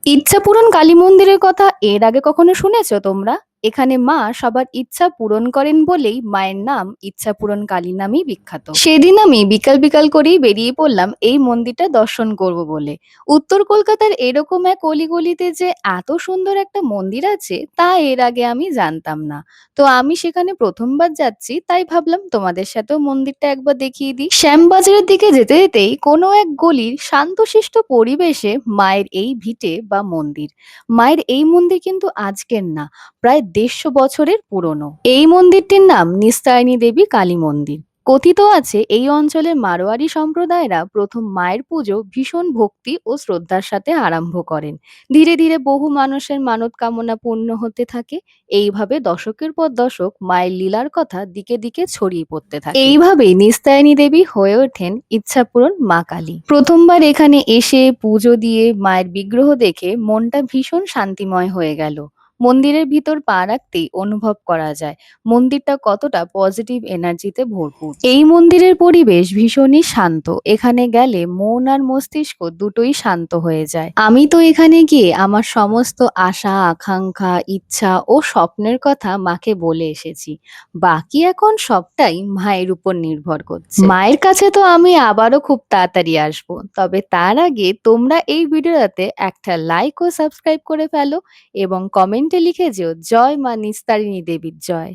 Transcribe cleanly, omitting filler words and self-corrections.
ইচ্ছাপূরণ কালী মন্দিরের কথা এর আগে কখনো শুনেছো তোমরা? এখানে মা সবার ইচ্ছা পূরণ করেন বলেই মায়ের নাম ইচ্ছাপূরণ কালী নামেই বিখ্যাত। সেদিন আমি বিকাল বিকাল করেই বেরিয়ে পড়লাম এই মন্দিরটা দর্শন করব বলে। উত্তর কলকাতার এরকম এক অলিগলিতে যে এত সুন্দর একটা মন্দির আছে তা এর আগে আমি জানতাম না। তো আমি সেখানে প্রথমবার যাচ্ছি, তাই ভাবলাম তোমাদের সাথেও মন্দিরটা একবার দেখিয়ে দিই। শ্যামবাজারের দিকে যেতে যেতেই কোনো এক গলির শান্তশিষ্ট পরিবেশে মায়ের এই ভিটে বা মন্দির। মায়ের এই মন্দির কিন্তু আজকের না, প্রায় ১৫০ বছরের পুরনো। এই মন্দিরটির নাম নিস্তারিণী দেবী কালী মন্দির। কথিত আছে এই অঞ্চলের মারোয়ারি সম্প্রদায়রা প্রথম মায়ের পুজো ভীষণ ভক্তি ও শ্রদ্ধার সাথে আরম্ভ করেন। ধীরে ধীরে বহু মানুষের মানত কামনা পূর্ণ হতে থাকে। এইভাবে দশকের পর দশক মায়ের লীলার কথা দিকে দিকে ছড়িয়ে পড়তে থাকে। এইভাবেই নিস্তারিণী দেবী হয়ে ওঠেন ইচ্ছাপূরণ মা কালী। প্রথমবার এখানে এসে পুজো দিয়ে মায়ের বিগ্রহ দেখে মনটা ভীষণ শান্তিময় হয়ে গেল। মন্দিরের ভিতর পা রাখতেই অনুভব করা যায় মন্দিরটা কতটা পজিটিভ এনার্জিতে ভরপুর। এই মন্দিরের পরিবেশ ভীষণই শান্ত। এখানে গেলে মন আর মস্তিষ্ক দুটোই শান্ত হয়ে যায়। আমি তো এখানে গিয়ে আমার সমস্ত আশা আকাঙ্ক্ষা ইচ্ছা ও স্বপ্নের কথা মাকে বলে এসেছি। বাকি এখন সবটাই মায়ের উপর নির্ভর করছে। মায়ের কাছে তো আমি আবারও খুব তাড়াতাড়ি আসবো, তবে তার আগে তোমরা এই ভিডিওটাতে একটা লাইক ও সাবস্ক্রাইব করে ফেলো এবং কমেন্টে লিখে যেও জয় মা নিস্তারিণী দেবীর জয়।